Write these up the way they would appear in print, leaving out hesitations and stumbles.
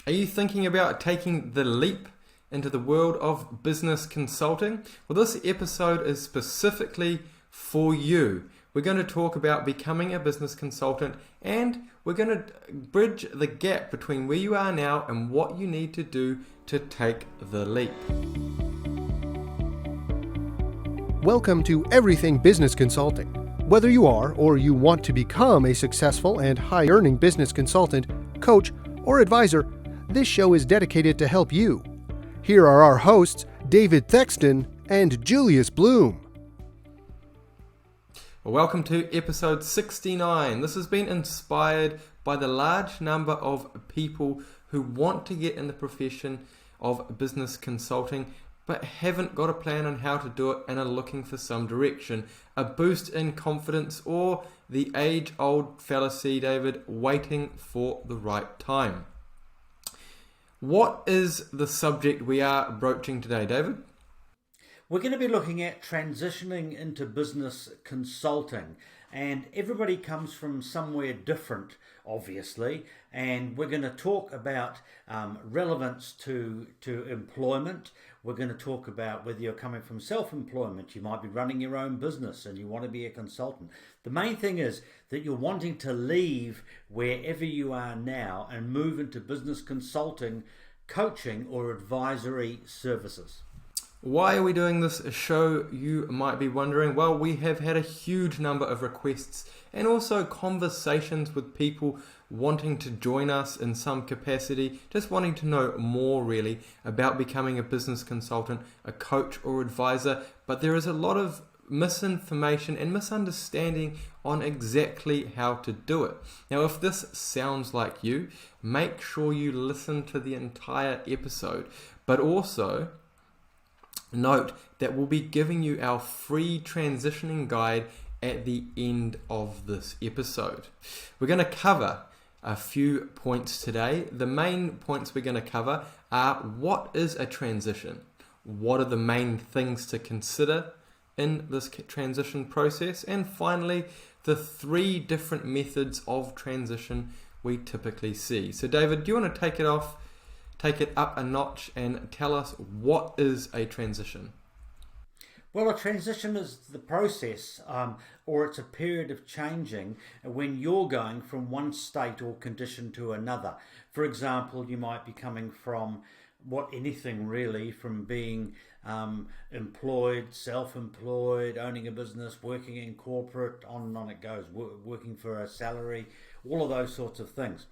Are you thinking about taking the leap into the world of business consulting? Well, this episode is specifically for you. We're going to talk about becoming a business consultant, and we're going to bridge the gap between where you are now and what you need to do to take the leap. Welcome to Everything Business Consulting. Whether you are or you want to become a successful and high-earning business consultant, coach, or advisor, this show is dedicated to help you. Here are our hosts, David Thexton and Julius Bloom. Welcome to episode 69. This has been inspired by the large number of people who want to get in the profession of business consulting but haven't got a plan on how to do it and are looking for some direction, a boost in confidence, or the age-old fallacy, David, waiting for the right time. What is the subject we are broaching today, David? We're going to be looking at transitioning into business consulting, and everybody comes from somewhere different, obviously, and we're going to talk about relevance to employment. We're going to talk about whether you're coming from self-employment, you might be running your own business and you want to be a consultant. The main thing is that you're wanting to leave wherever you are now and move into business consulting, coaching or advisory services. Why are we doing this show, you might be wondering? Well, we have had a huge number of requests and also conversations with people wanting to join us in some capacity, just wanting to know more really about becoming a business consultant, a coach or advisor. But there is a lot of misinformation and misunderstanding on exactly how to do it. Now, if this sounds like you, make sure you listen to the entire episode, but also note that we'll be giving you our free transitioning guide at the end of this episode. We're going to cover a few points today. The main points we're going to cover are: what is a transition? What are the main things to consider in this transition process? And finally, the 3 different methods of transition we typically see. So David, do you want to take it up a notch and tell us what is a transition? Well, a transition is the process, or it's a period of changing when you're going from one state or condition to another. For example, you might be coming from anything really, from being employed, self-employed, owning a business, working in corporate, on and on it goes, working for a salary, all of those sorts of things.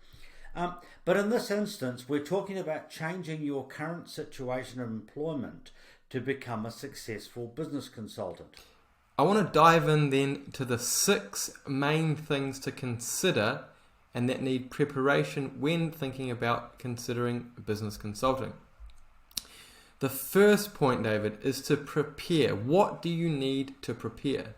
But in this instance, we're talking about changing your current situation of employment to become a successful business consultant. I want to dive in then to the 6 main things to consider and that need preparation when thinking about considering business consulting. The first point, David, is to prepare. What do you need to prepare?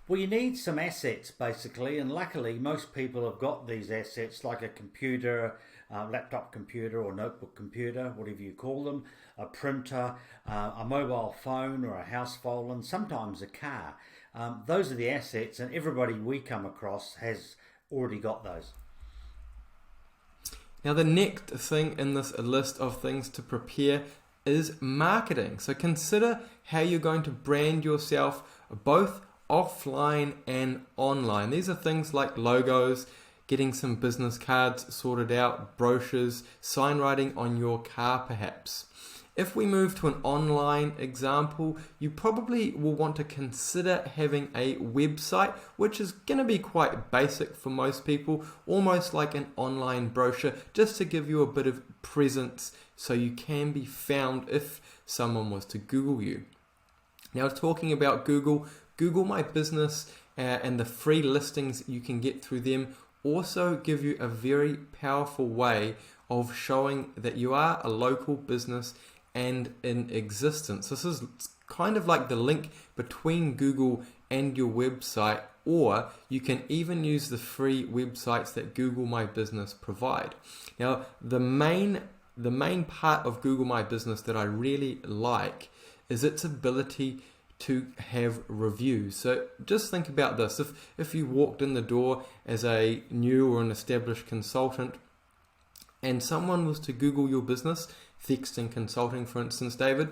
Well, you need some assets basically, and luckily most people have got these assets, like a computer, laptop computer or notebook computer, whatever you call them, a printer, a mobile phone or a house phone, and sometimes a car. Those are the assets, and everybody we come across has already got those. Now, the next thing in this list of things to prepare is marketing. So consider how you're going to brand yourself both offline and online. These are things like logos, getting some business cards sorted out, brochures, sign writing on your car perhaps. If we move to an online example, you probably will want to consider having a website, which is going to be quite basic for most people, almost like an online brochure, just to give you a bit of presence so you can be found if someone was to Google you. Now, talking about Google My Business and the free listings you can get through them also give you a very powerful way of showing that you are a local business and in existence. This is kind of like the link between Google and your website, or you can even use the free websites that Google My Business provide. Now, the main part of Google My Business that I really like is its ability to have reviews. So just think about this. If you walked in the door as a new or an established consultant, and someone was to Google your business, Thexton Consulting for instance, David,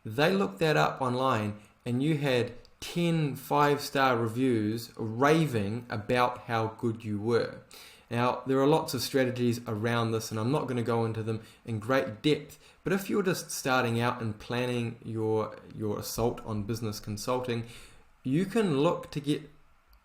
they looked that up online and you had 10 5-star reviews raving about how good you were. Now, there are lots of strategies around this and I'm not going to go into them in great depth, but if you're just starting out and planning your assault on business consulting, you can look to get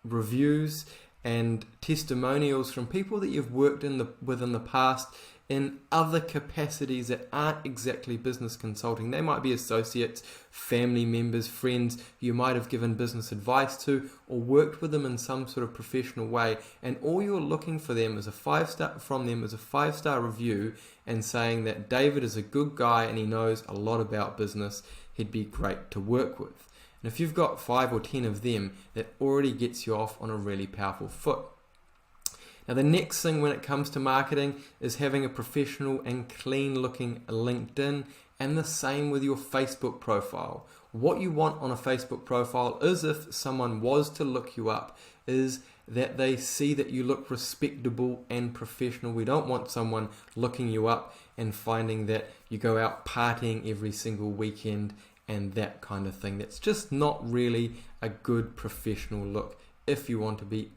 reviews and testimonials from people that you've worked with in the past in other capacities that aren't exactly business consulting. They might be associates, family members, friends you might have given business advice to or worked with them in some sort of professional way, and all you're looking for them is a 5-star review and saying that David is a good guy and he knows a lot about business. He'd be great to work with. And if you've got 5 or 10 of them, that already gets you off on a really powerful foot. Now, the next thing when it comes to marketing is having a professional and clean looking LinkedIn, and the same with your Facebook profile. What you want on a Facebook profile is, if someone was to look you up, is that they see that you look respectable and professional. We don't want someone looking you up and finding that you go out partying every single weekend and that kind of thing. That's just not really a good professional look if you want to be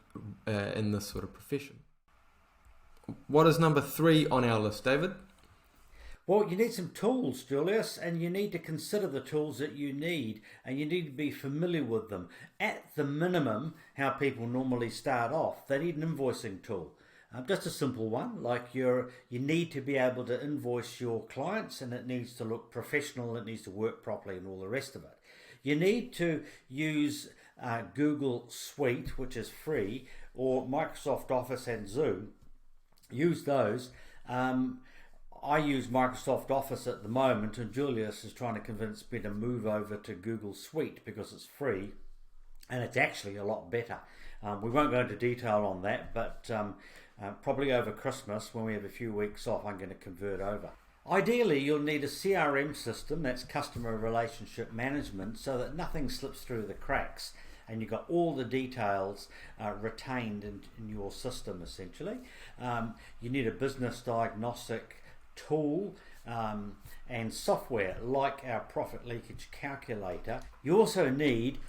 in this sort of profession. What is number 3 on our list, David? Well, you need some tools, Julius, and you need to consider the tools that you need, and you need to be familiar with them. At the minimum, how people normally start off, they need an invoicing tool. Just a simple one, like you need to be able to invoice your clients, and it needs to look professional, it needs to work properly, and all the rest of it. You need to use Google Suite, which is free, or Microsoft Office and Zoom. Use those. I use Microsoft Office at the moment, and Julius is trying to convince me to move over to Google Suite because it's free and it's actually a lot better. We won't go into detail on that, but probably over Christmas, when we have a few weeks off, I'm going to convert over. Ideally, you'll need a CRM system, that's customer relationship management, so that nothing slips through the cracks and you've got all the details retained in your system, essentially. You need a business diagnostic tool and software like our profit leakage calculator. You also need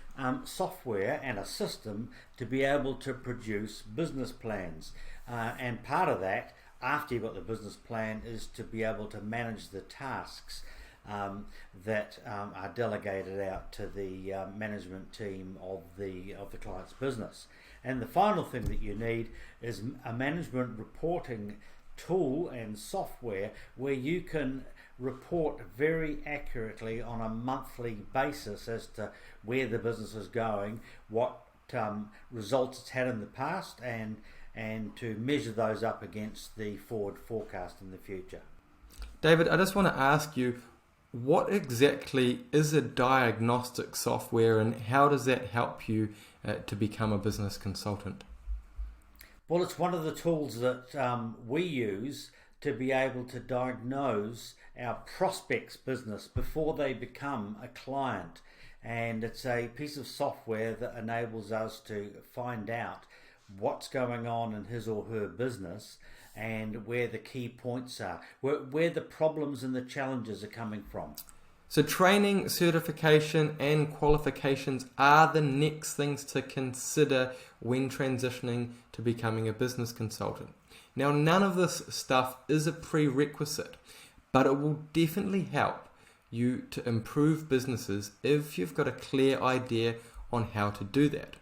software and a system to be able to produce business plans. And part of that, after you've got the business plan, is to be able to manage the tasks that are delegated out to the management team of the client's business. And the final thing that you need is a management reporting tool and software where you can report very accurately on a monthly basis as to where the business is going, what results it's had in the past, and to measure those up against the forward forecast in the future. David, I just want to ask you, what exactly is a diagnostic software and how does that help you to become a business consultant? Well, it's one of the tools that we use to be able to diagnose our prospects' business before they become a client. And it's a piece of software that enables us to find out what's going on in his or her business and where the key points are, where the problems and the challenges are coming from. So training, certification and qualifications are the next things to consider when transitioning to becoming a business consultant. Now, none of this stuff is a prerequisite, but it will definitely help you to improve businesses if you've got a clear idea on how to do that.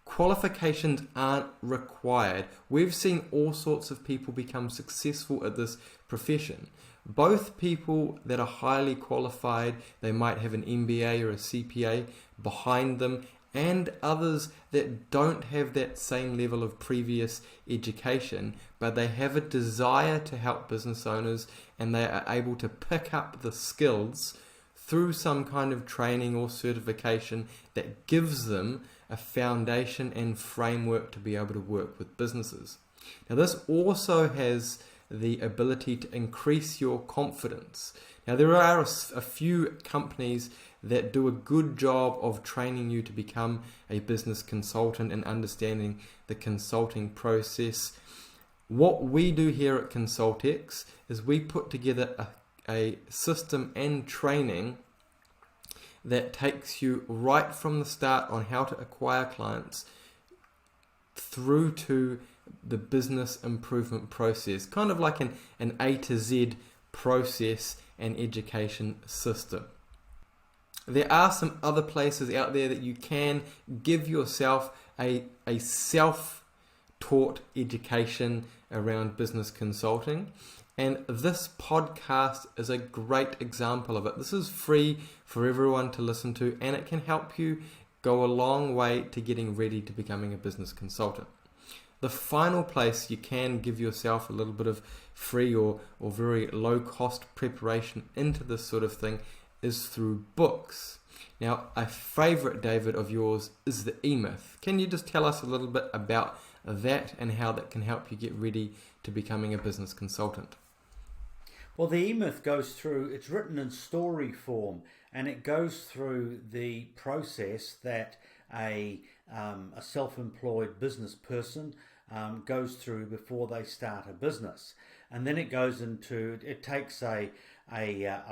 Qualifications aren't required. We've seen all sorts of people become successful at this profession. Both people that are highly qualified, they might have an MBA or a CPA behind them, and others that don't have that same level of previous education, but they have a desire to help business owners and they are able to pick up the skills through some kind of training or certification that gives them a foundation and framework to be able to work with businesses. Now, this also has the ability to increase your confidence. Now, there are a few companies that do a good job of training you to become a business consultant and understanding the consulting process. What we do here at ConsultX is we put together a system and training that takes you right from the start on how to acquire clients through to the business improvement process, kind of like an A to Z process and education system. There are some other places out there that you can give yourself a self-taught education around business consulting, and this podcast is a great example of it. This is free for everyone to listen to, and it can help you go a long way to getting ready to becoming a business consultant. The final place you can give yourself a little bit of free or very low cost preparation into this sort of thing is through books. Now, a favorite, David, of yours is the E-Myth. Can you just tell us a little bit about that and how that can help you get ready to becoming a business consultant? Well, the E-Myth goes through, it's written in story form, and it goes through the process that a self-employed business person goes through before they start a business. And then it goes into, it takes a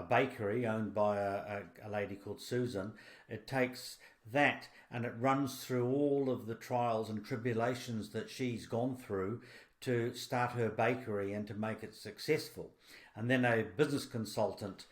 bakery owned by a lady called Susan. It takes that and it runs through all of the trials and tribulations that she's gone through to start her bakery and to make it successful. And then a business consultant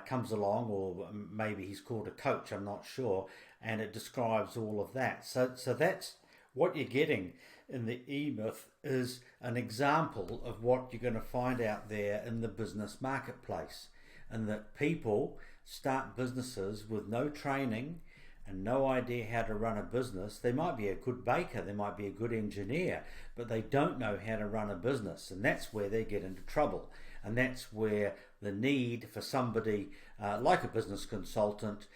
comes along, or maybe he's called a coach, I'm not sure, and it describes all of that. So that's what you're getting in the E-Myth, is an example of what you're going to find out there in the business marketplace, and that people start businesses with no training and no idea how to run a business. They might be a good baker, they might be a good engineer, but they don't know how to run a business, and that's where they get into trouble. And that's where the need for somebody like a business consultant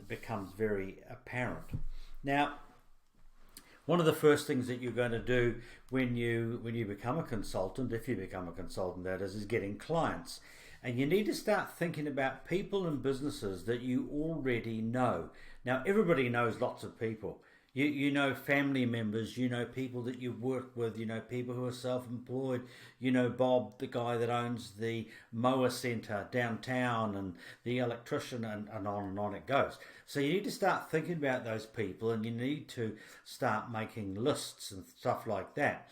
becomes very apparent. Now, one of the first things that you're going to do when you become a consultant, if you become a consultant that is getting clients. And you need to start thinking about people and businesses that you already know. Now, everybody knows lots of people. You know family members, you know people that you've worked with, you know people who are self-employed, you know Bob, the guy that owns the mower centre downtown, and the electrician, and on it goes. So you need to start thinking about those people, and you need to start making lists and stuff like that.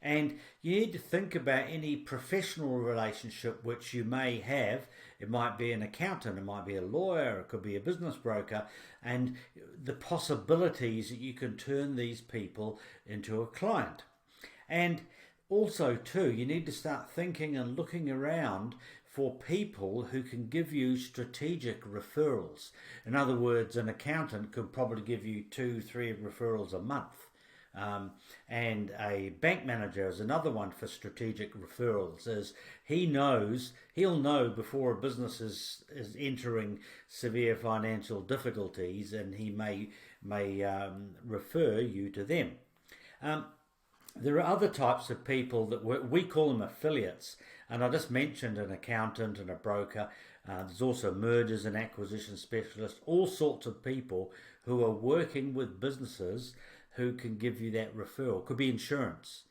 And you need to think about any professional relationship which you may have. It might be an accountant, it might be a lawyer, it could be a business broker, and the possibilities that you can turn these people into a client. And also too, you need to start thinking and looking around for people who can give you strategic referrals. In other words, an accountant could probably give you 2-3 referrals a month. And a bank manager is another one for strategic referrals, as he'll know before a business is entering severe financial difficulties, and he may refer you to them. There are other types of people that we call them affiliates, and I just mentioned an accountant and a broker. There's also mergers and acquisition specialists, all sorts of people who are working with businesses who can give you that referral. Could be insurance,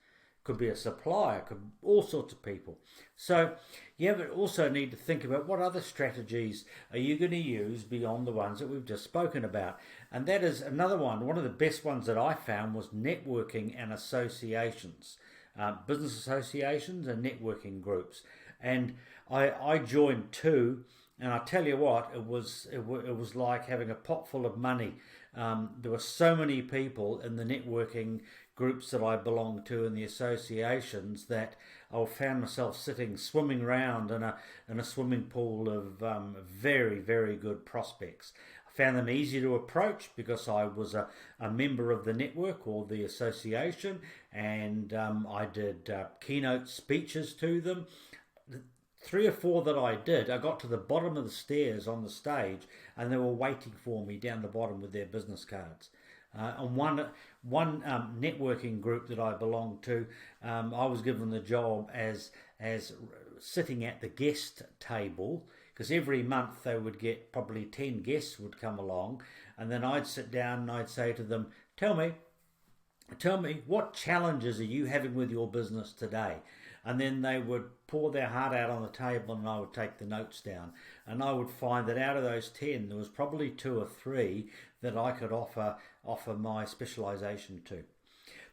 could be a supplier, could all sorts of people. So you also need to think about what other strategies are you going to use beyond the ones that we've just spoken about. And that is another one. One of the best ones that I found was networking and associations, business associations and networking groups. And I joined 2, and I tell you what, it was like having a pot full of money. There were so many people in the networking groups that I belonged to, in the associations, that I found myself swimming around in a swimming pool of very, very good prospects. I found them easy to approach because I was a member of the network or the association, and I did keynote speeches to them. 3 or 4 that I did, I got to the bottom of the stairs on the stage, and they were waiting for me down the bottom with their business cards. And one networking group that I belonged to, I was given the job as sitting at the guest table, because every month they would get probably 10 guests would come along, and then I'd sit down and I'd say to them, "Tell me, tell me, what challenges are you having with your business today? And then they would pour their heart out on the table, and I would take the notes down. And I would find that out of those 10, there was probably 2 or 3 that I could offer my specialisation to.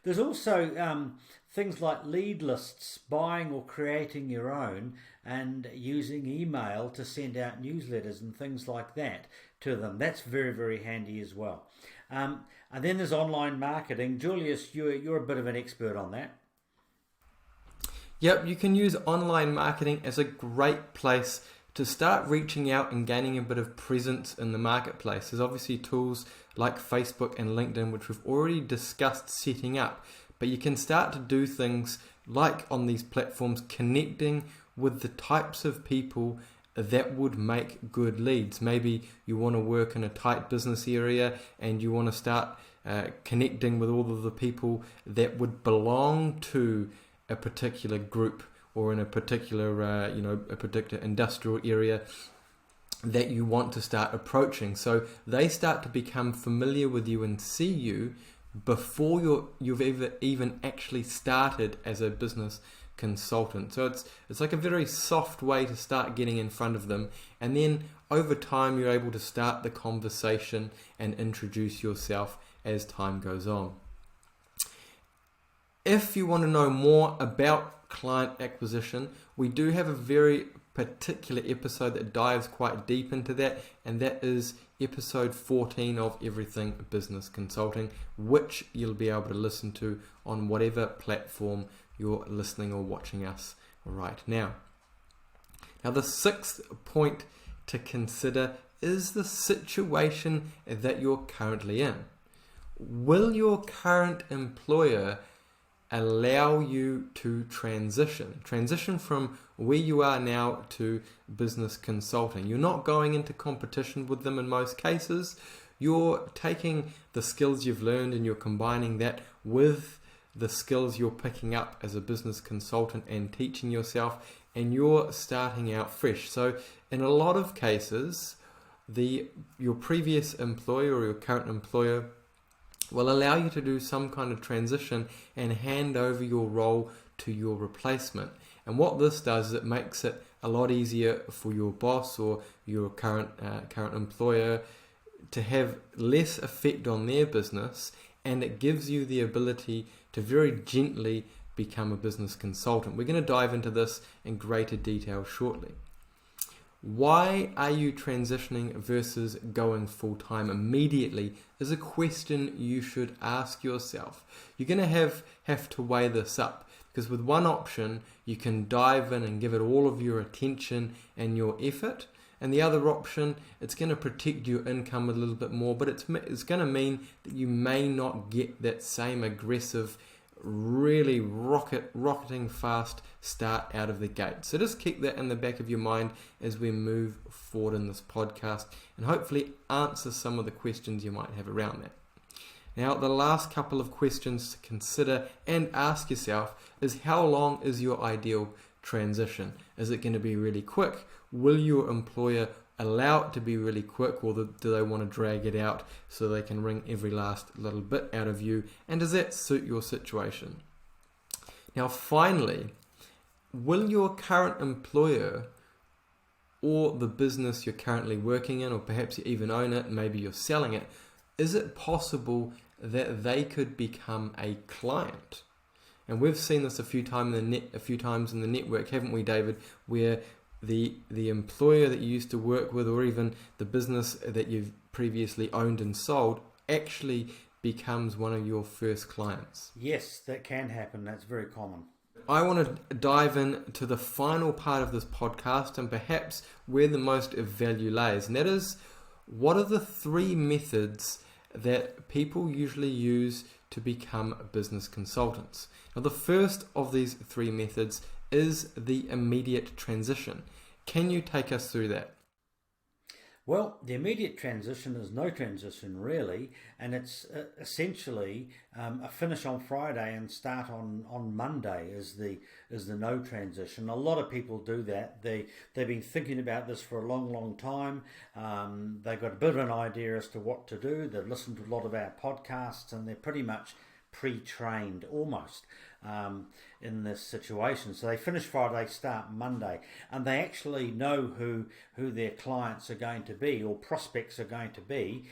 There's also things like lead lists, buying or creating your own, and using email to send out newsletters and things like that to them. That's very, very handy as well. And then there's online marketing. Julius, you're a bit of an expert on that. Yep, you can use online marketing as a great place to start reaching out and gaining a bit of presence in the marketplace. There's obviously tools like Facebook and LinkedIn, which we've already discussed setting up, but you can start to do things like on these platforms, connecting with the types of people that would make good leads. Maybe you want to work in a tight business area and you want to start connecting with all of the people that would belong to a particular group or in a particular a particular industrial area that you want to start approaching. So they start to become familiar with you and see you before you've even actually started as a business consultant. So it's like a very soft way to start getting in front of them, and then over time you're able to start the conversation and introduce yourself as time goes on. If you want to know more about client acquisition, we do have a very particular episode that dives quite deep into that, and that is episode 14 of Everything Business Consulting, which you'll be able to listen to on whatever platform you're listening or watching us right now. Now, the 6th point to consider is the situation that you're currently in. Will your current employer allow you to transition from where you are now to business consulting? You're not going into competition with them in most cases. You're taking the skills you've learned and you're combining that with the skills you're picking up as a business consultant and teaching yourself, and you're starting out fresh. So in a lot of cases, your previous employer or your current employer will allow you to do some kind of transition and hand over your role to your replacement. And what this does is it makes it a lot easier for your boss or your current employer to have less effect on their business, and it gives you the ability to very gently become a business consultant. We're going to dive into this in greater detail shortly. Why are you transitioning versus going full-time immediately is a question you should ask yourself. You're going to have to weigh this up, because with one option you can dive in and give it all of your attention and your effort, and the other option, it's going to protect your income a little bit more, but it's going to mean that you may not get that same aggressive, really rocketing fast start out of the gate. So just keep that in the back of your mind as we move forward in this podcast, and hopefully answer some of the questions you might have around that. Now, the last couple of questions to consider and ask yourself is, how long is your ideal transition? Is it going to be really quick? Will your employer allow it to be really quick, or do they want to drag it out so they can wring every last little bit out of you? And does that suit your situation? Now, finally, will your current employer or the business you're currently working in, or perhaps you even own it, maybe you're selling it, is it possible that they could become a client? And we've seen this a few times in the network, haven't we, David, where the employer that you used to work with, or even the business that you've previously owned and sold, actually becomes one of your first clients. Yes, that can happen. That's very common. I want to dive into the final part of this podcast, and perhaps where the most value lays, and that is, what are the 3 methods that people usually use to become business consultants? Now, the first of these 3 methods is the immediate transition. Can you take us through that? Well, the immediate transition is no transition really, and it's essentially a finish on Friday and start on Monday is the no transition. A lot of people do that. They've been thinking about this for a long time. They've got a bit of an idea as to what to do. They've listened to a lot of our podcasts, and they're pretty much pre-trained almost in this situation. So they finish Friday, start Monday, and they actually know who their clients are going to be or prospects are going to be.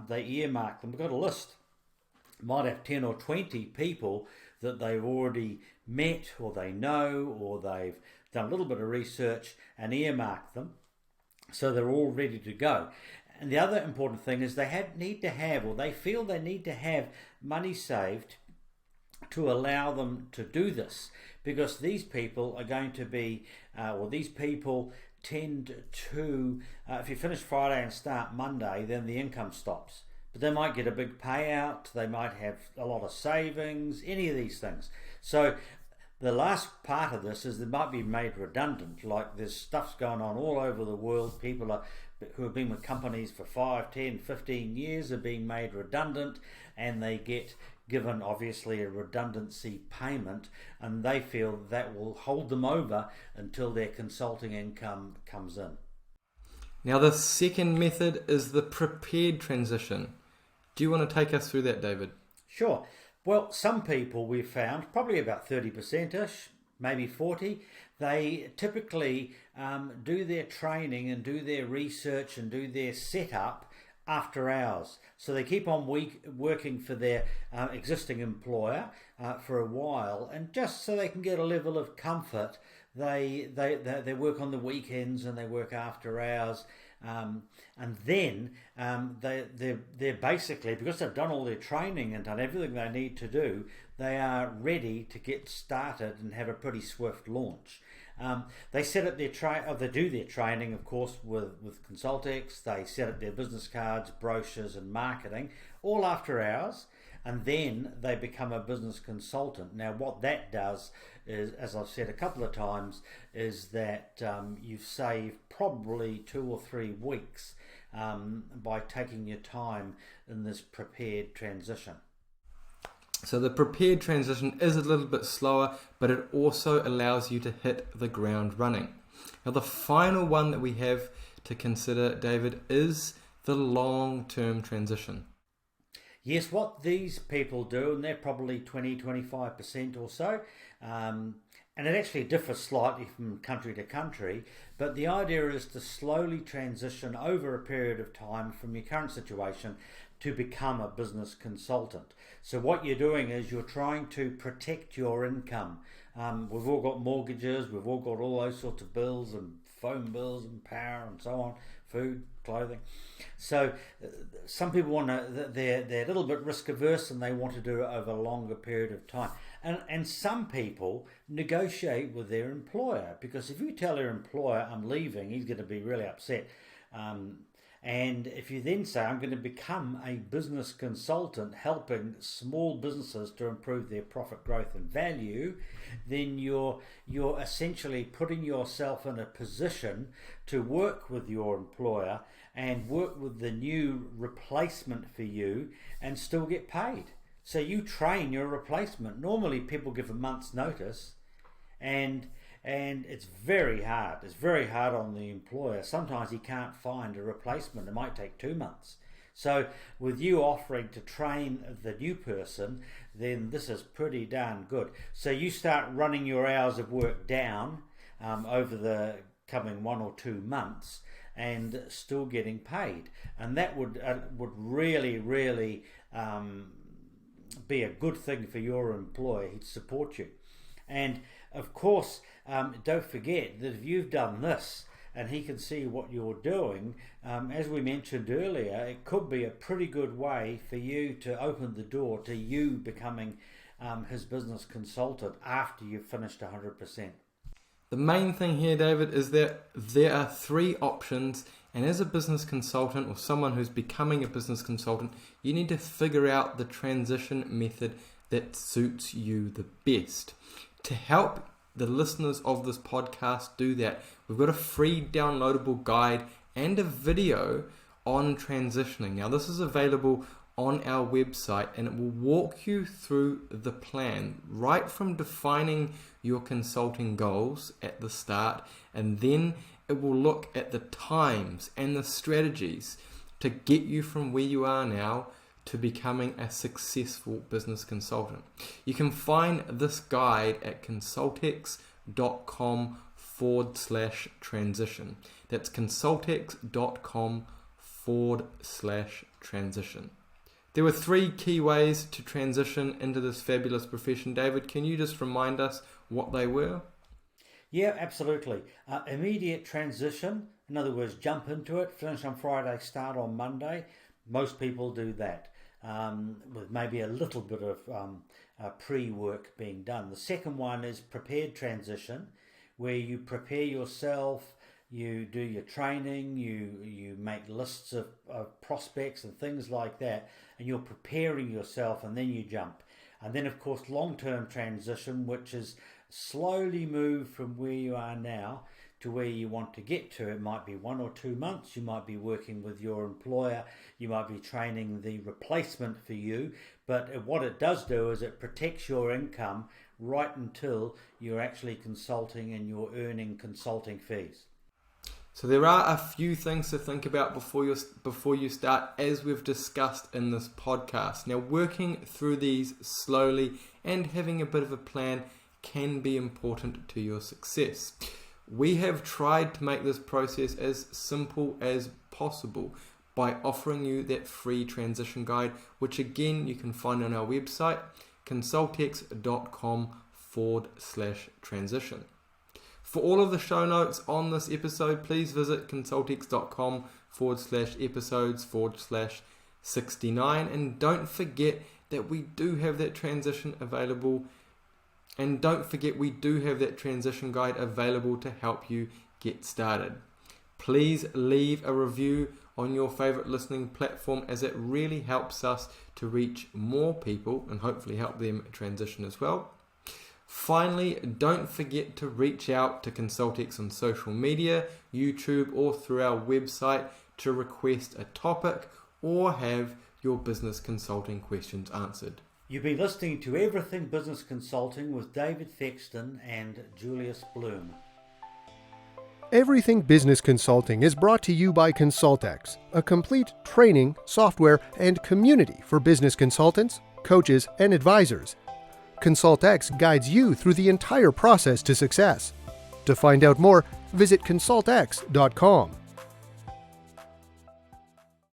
They earmark them. We've got a list. Might have 10 or 20 people that they've already met or they know or they've done a little bit of research and earmarked them, so they're all ready to go. And the other important thing is they feel they need to have money saved to allow them to do this, because these people are going to be, these people tend to, if you finish Friday and start Monday, then the income stops. But they might get a big payout, they might have a lot of savings, any of these things. So the last part of this is they might be made redundant, like there's stuff's going on all over the world. People who have been with companies for 5, 10, 15 years are being made redundant, and they get given obviously a redundancy payment, and they feel that will hold them over until their consulting income comes in. Now the second method is the prepared transition. Do you want to take us through that, David? Sure. Well, some people we've found, probably about 30%ish, maybe 40, they typically do their training and do their research and do their setup after hours. So they keep on working for their existing employer for a while, and just so they can get a level of comfort, they work on the weekends and they work after hours. And then they're basically, because they've done all their training and done everything they need to do, they are ready to get started and have a pretty swift launch. They set up they do their training, of course, with ConsultX. They set up their business cards, brochures, and marketing, all after hours, and then they become a business consultant. Now, what that does is, as I've said a couple of times, is that you've saved probably 2 or 3 weeks by taking your time in this prepared transition. So the prepared transition is a little bit slower, but it also allows you to hit the ground running. Now the final one that we have to consider, David, is the long-term transition. Yes, what these people do, and they're probably 20-25% or so, and it actually differs slightly from country to country, but the idea is to slowly transition over a period of time from your current situation to become a business consultant. So what you're doing is you're trying to protect your income. We've all got mortgages, we've all got all those sorts of bills and phone bills and power and so on, food, clothing. So some people want to, they're a little bit risk averse and they want to do it over a longer period of time. And some people negotiate with their employer, because if you tell your employer, I'm leaving, he's going to be really upset. And if you then say, I'm going to become a business consultant helping small businesses to improve their profit growth and value, then you're essentially putting yourself in a position to work with your employer and work with the new replacement for you and still get paid. So you train your replacement. Normally people give a month's notice, and it's very hard. It's very hard on the employer. Sometimes he can't find a replacement. It might take 2 months. So with you offering to train the new person, then this is pretty darn good. So you start running your hours of work down over the coming 1 or 2 months and still getting paid. And that would really, really be a good thing for your employer. He'd support you. And of course, don't forget that if you've done this and he can see what you're doing, as we mentioned earlier, it could be a pretty good way for you to open the door to you becoming his business consultant after you've finished 100%. The main thing here, David, is that there are 3 options, and as a business consultant or someone who's becoming a business consultant, you need to figure out the transition method that suits you the best. To help the listeners of this podcast do that, we've got a free downloadable guide and a video on transitioning. Now this is available on our website, and it will walk you through the plan, right from defining your consulting goals at the start, and then it will look at the times and the strategies to get you from where you are now to becoming a successful business consultant. You can find this guide at ConsultX.com/transition. That's ConsultX.com/transition. There were 3 key ways to transition into this fabulous profession. David, can you just remind us what they were? Yeah, absolutely. Immediate transition, in other words, jump into it, finish on Friday, start on Monday. Most people do that with maybe a little bit of pre-work being done. The second one is prepared transition, where you prepare yourself, you do your training, you make lists of prospects and things like that, and you're preparing yourself, and then you jump. And then, of course, long-term transition, which is slowly move from where you are now to where you want to get to. It might be 1 or 2 months. You might be working with your employer. You might be training the replacement for you. But what it does do is it protects your income right until you're actually consulting and you're earning consulting fees. So there are a few things to think about before you start, as we've discussed in this podcast. Now, working through these slowly and having a bit of a plan can be important to your success. We have tried to make this process as simple as possible by offering you that free transition guide, which again you can find on our website, ConsultX.com/transition. For all of the show notes on this episode, please visit ConsultX.com/episodes/69, and don't forget that we do have that transition available. And don't forget, we do have that transition guide available to help you get started. Please leave a review on your favorite listening platform, as it really helps us to reach more people and hopefully help them transition as well. Finally, don't forget to reach out to ConsultX on social media, YouTube, or through our website to request a topic or have your business consulting questions answered. You've been listening to Everything Business Consulting with David Thexton and Julius Bloom. Everything Business Consulting is brought to you by ConsultX, a complete training, software, and community for business consultants, coaches, and advisors. ConsultX guides you through the entire process to success. To find out more, visit ConsultX.com.